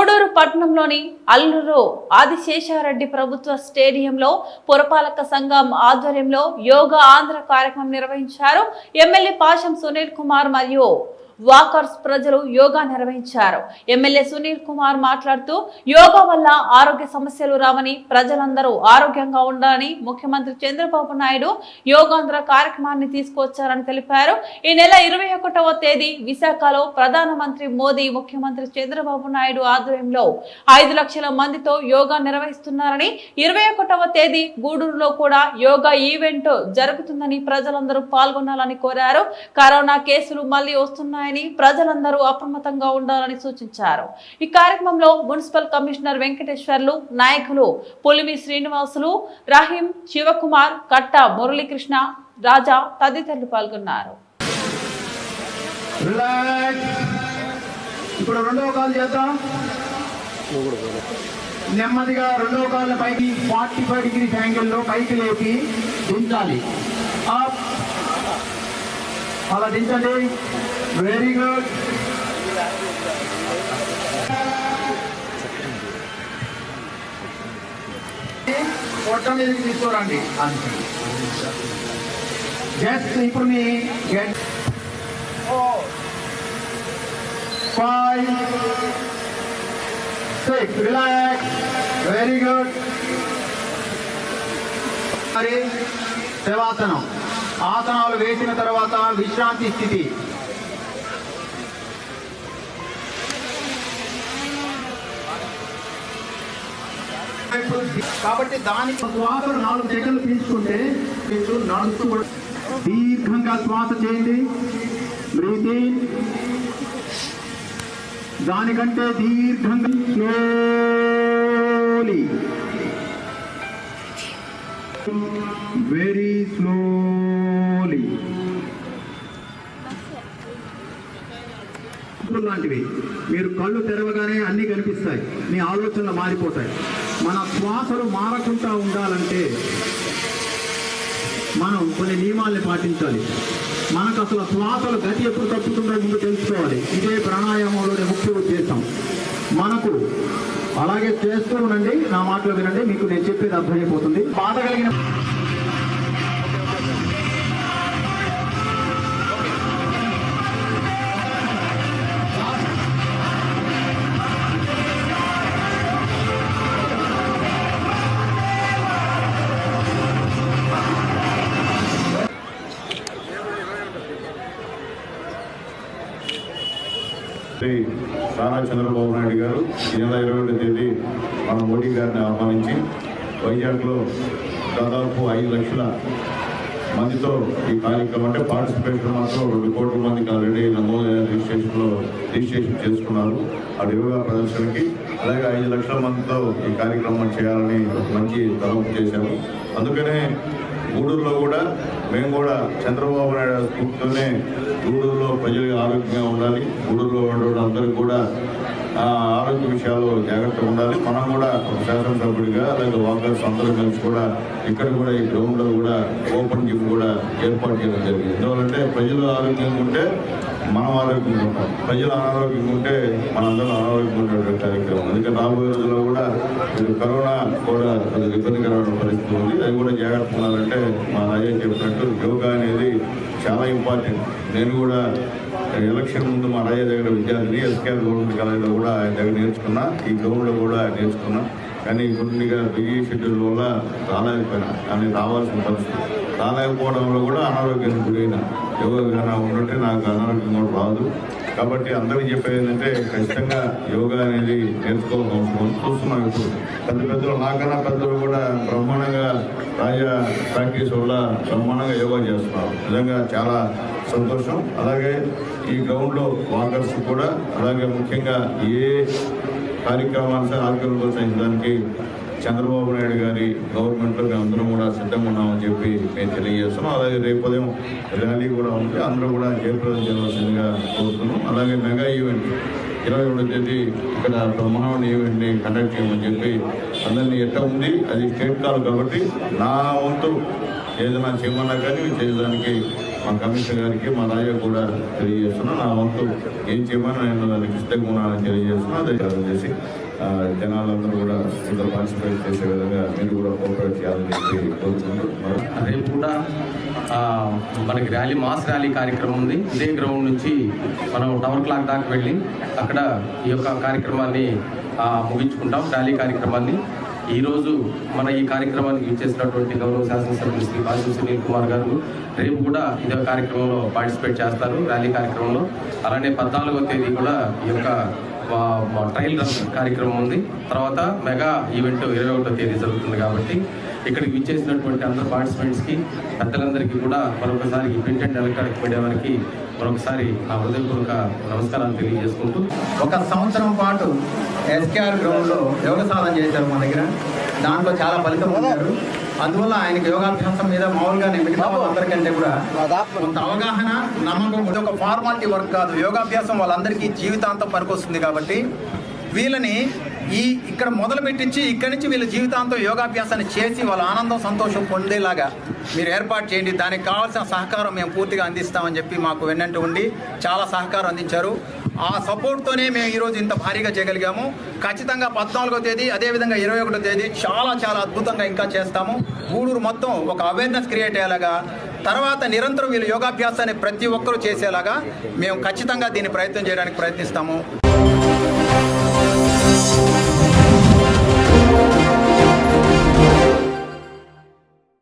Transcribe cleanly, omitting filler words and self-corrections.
గూడూరు పట్టణంలోని అల్లూరు ఆదిశేషారెడ్డి ప్రభుత్వ స్టేడియంలో పురపాలక సంఘం ఆధ్వర్యంలో యోగా ఆంధ్ర కార్యక్రమం నిర్వహించారు. ఎమ్మెల్యే పాశం సునీల్ కుమార్ మరియు వాకర్స్ ప్రజలు యోగా నిర్వహించారు. ఎమ్మెల్యే సునీల్ కుమార్ మాట్లాడుతూ యోగా వల్ల ఆరోగ్య సమస్యలు రావని, ప్రజలందరూ ఆరోగ్యంగా ఉండాలని ముఖ్యమంత్రి చంద్రబాబు నాయుడు యోగాంధ్ర కార్యక్రమాన్ని తీసుకొచ్చారని తెలిపారు. ఈ నెల 21వ తేదీ విశాఖలో ప్రధానమంత్రి మోదీ, ముఖ్యమంత్రి చంద్రబాబు నాయుడు ఆధ్వర్యంలో 5 లక్షల మందితో యోగా నిర్వహిస్తున్నారని, 21వ తేదీ గూడూరులో కూడా యోగా ఈవెంట్ జరుగుతుందని ప్రజలందరూ పాల్గొనాలని కోరారు. కరోనా కేసులు మళ్లీ వస్తున్నాయని, ప్రజలందరూ అప్రమత్తంగా ఉండాలని సూచించారు. ఈ కార్యక్రమంలో మున్సిపల్ కమిషనర్ వెంకటేశ్వర్లు, నాయకులు పులిమి శ్రీనివాసులు, రహీం, శివకుమార్, కట్ట మురళీకృష్ణ, రాజా తదితరులు పాల్గొన్నారు. ఇప్పుడు రెండవ కాల్ చేద్దాం. నెమ్మదిగా రెండవ కాళ్ళ పైకి 45 డిగ్రీస్ యాంగిల్లో పైకి లేపి దించాలి. అలా దించండి. Very good. పొట్ట మీదకి తీసుకోరండి. జస్ట్ ఇప్పుడు మీ 4 5 6 రిలాక్స్. Very good. మరి శవాసనం. ఆసనాలు వేసిన తర్వాత విశ్రాంతి స్థితి. కాబట్టి దానికి శ్వాసను 4 సెకండ్లు పీల్చుకుంటే మీరు నడుస్తూ దీర్ఘంగా శ్వాస చేయండి. Breathe in. దానికంటే దీర్ఘంగా స్లోలీ, వెరీ స్లోలీ. లాంటివి మీరు కళ్ళు తెరవగానే అన్ని కనిపిస్తాయి, మీ ఆలోచనలు మారిపోతాయి. మన శ్వాసలు మారకుండా ఉండాలంటే మనం కొన్ని నియమాల్ని పాటించాలి. మనకు అసలు శ్వాసలు గతి ఎప్పుడు తప్పుతుందో ముందు తెలుసుకోవాలి. ఇదే ప్రాణాయామంలోనే ముఖ్య ఉద్దేశం మనకు. అలాగే చేస్తూ ఉండండి. నా మాటలు వినండి, మీకు నేను చెప్పేది అర్థమైపోతుంది. బాధ కలిగిన నారా చంద్రబాబు నాయుడు గారు ఈ నెల 21వ తేదీ మన మోడీ గారిని ఆహ్వానించి వైజాగ్లో దాదాపు 5 లక్షల మందితో ఈ కార్యక్రమం, అంటే పార్టిసిపేషన్ మాత్రం 2 కోట్ల మందికి ఆల్రెడీ రిజిస్ట్రేషన్ చేసుకున్నారు ఆ యోగా ప్రదర్శనకి. అలాగే 5 లక్షల మందితో ఈ కార్యక్రమం చేయాలని ఒక మంచి తలంపు చేశాము. అందుకనే గూడూరులో కూడా మేము కూడా చంద్రబాబు నాయుడు స్ఫూర్తితోనే గూడూరులో ప్రజలు ఆరోగ్యంగా ఉండాలి, గూడూరులో అందరికీ కూడా ఆరోగ్య విషయాల్లో జాగ్రత్తగా ఉండాలి. మనం కూడా ఒక శాసనసభ్యుడిగా అలాగే వాకర్స్ అందరూ కలిసి కూడా ఇక్కడ కూడా ఈ గ్రౌండ్లో కూడా ఓపెన్ జిమ్ కూడా ఏర్పాటు చేయడం జరిగింది. ఎందువల్లంటే ప్రజలు ఆరోగ్యంగా ఉంటే మనం ఆరోగ్యంగా ఉంటాం, ప్రజలు అనారోగ్యంగా ఉంటే మనందరం అనారోగ్యంగా ఉండే కార్యక్రమం. అందుకని రాబోయే రోజుల్లో కూడా మీరు కరోనా కూడా ఇబ్బందికరమైన పరిస్థితి ఉంది, అది కూడా జాగ్రత్త ఉండాలంటే మా రాజయ్య చెప్పినట్టు యోగా అనేది చాలా ఇంపార్టెంట్. నేను కూడా ఎలక్షన్ ముందు మా రాజయ్య దగ్గర విద్యార్థిని ఎస్కేఆర్ గవర్నమెంట్ కాలేజీలో కూడా ఆయన దగ్గర నేర్చుకున్నా, ఈ గ్రౌండ్లో కూడా నేర్చుకున్నా. కానీ కొద్దిగా బిజీ షెడ్యూల్ వల్ల రాలేకపోయినా, కానీ రావాల్సిన పరిస్థితి. రాలేకపోవడంలో కూడా అనారోగ్యానికి గురైన యోగా విధానం ఉంటే నాకు అనారోగ్యం కూడా రాదు. కాబట్టి అందరికీ చెప్పేది ఏంటంటే ఖచ్చితంగా యోగా అనేది నేర్చుకోవాల్సిన అవసరం చూస్తున్నాం. ఇప్పుడు పెద్దలు నాకన్నా పెద్దలు కూడా బ్రహ్మాండంగా రాజా ప్రాక్టీస్ వల్ల బ్రహ్మాండంగా యోగా చేస్తున్నారు. నిజంగా చాలా సంతోషం. అలాగే ఈ గ్రౌండ్లో వాకర్స్ కూడా, అలాగే ముఖ్యంగా ఏ కార్యక్రమాలు ఆరోగ్యం ప్రోత్సహించడానికి చంద్రబాబు నాయుడు గారి గవర్నమెంట్లో మేము అందరం కూడా సిద్ధంగా ఉన్నామని చెప్పి మేము తెలియజేస్తున్నాం. అలాగే రేపు ఉదయం ర్యాలీ కూడా ఉంది, అందరూ కూడా జయప్రదం చేయవలసిందిగా కోరుతున్నాం. అలాగే మెగా ఈవెంట్ 22వ తేదీ ఇక్కడ బ్రహ్మాండ ఈవెంట్ని కండక్ట్ చేయమని చెప్పి అందరినీ ఎట్లా ఉంది. అది స్టేట్ కాల్ కాబట్టి నా వంతు ఏదైనా చేయమన్నా కానీ చేయడానికి మా కమిషనర్ గారికి మా రాజా కూడా తెలియజేస్తున్నా. నా వంతు ఏం చేయమని నేను దానికి ఇష్టంగా తెలియజేస్తున్నా. అదే చేసి జనాలందరూ కూడా ఇందులో పార్టిసిపేట్ చేసే విధంగా మీరు కూడా కోఆపరేట్ చేయాలని చెప్పి కోరుకుంటూ రేపు కూడా మనకి మాస్ ర్యాలీ కార్యక్రమం ఉంది. ఇదే గ్రౌండ్ నుంచి మనం టవర్ క్లాక్ దాకా వెళ్ళి అక్కడ ఈ యొక్క కార్యక్రమాన్ని ముగించుకుంటాం. ర్యాలీ కార్యక్రమాన్ని ఈరోజు మన ఈ కార్యక్రమానికి ఇచ్చేసినటువంటి గౌరవ శాసనసభ్యులు శ్రీ పాశం సునీల్ కుమార్ గారు రేపు కూడా ఇదే కార్యక్రమంలో పార్టిసిపేట్ చేస్తారు, ర్యాలీ కార్యక్రమంలో. అలానే 14వ తేదీ కూడా ఈ యొక్క ట్రయల్ రన్ కార్యక్రమం ఉంది. తర్వాత మెగా ఈవెంట్ 21వ తేదీ జరుగుతుంది. కాబట్టి ఇక్కడికి విచ్చేసినటువంటి అందరు పార్టిసిపెంట్స్కి, పెద్దలందరికీ కూడా మరొకసారి ఈ ప్రింట్ అండ్ ఎలక్ట్రానిక్ మీడియా వారికి మరొకసారి నా హృదయపూర్వక నమస్కారాలు తెలియజేసుకుంటూ, 1 సంవత్సరం పాటు ఎస్కేఆర్ గ్రౌండ్లో యోగ సాధన చేశారు మా దగ్గర. దాంట్లో చాలా ఫలితం పొందారు. అందువల్ల ఆయనకి యోగాభ్యాసం మీద మామూలుగా మిగతా అందరికంటే కూడా కొంత అవగాహన, నమ్మకం. ఇది ఒక ఫార్మాలిటీ వర్క్ కాదు. యోగాభ్యాసం వాళ్ళందరికీ జీవితాంతం పనికొస్తుంది. కాబట్టి వీళ్ళని ఇక్కడ మొదలు పెట్టించి ఇక్కడి నుంచి వీళ్ళ జీవితాంతం యోగాభ్యాసాన్ని చేసి వాళ్ళ ఆనందం, సంతోషం పొందేలాగా మీరు ఏర్పాటు చేయండి. దానికి కావాల్సిన సహకారం మేము పూర్తిగా అందిస్తామని చెప్పి మాకు వెన్నంటూ ఉండి చాలా సహకారం అందించారు. ఆ సపోర్ట్తోనే మేము ఈరోజు ఇంత భారీగా చేయగలిగాము. ఖచ్చితంగా 14వ తేదీ, అదేవిధంగా 21వ తేదీ చాలా చాలా అద్భుతంగా ఇంకా చేస్తాము. గూడూరు మొత్తం ఒక అవేర్నెస్ క్రియేట్ అయ్యేలాగా, తర్వాత నిరంతరం వీళ్ళు యోగాభ్యాసాన్ని ప్రతి ఒక్కరూ చేసేలాగా మేము ఖచ్చితంగా దీన్ని ప్రయత్నం చేయడానికి ప్రయత్నిస్తాము.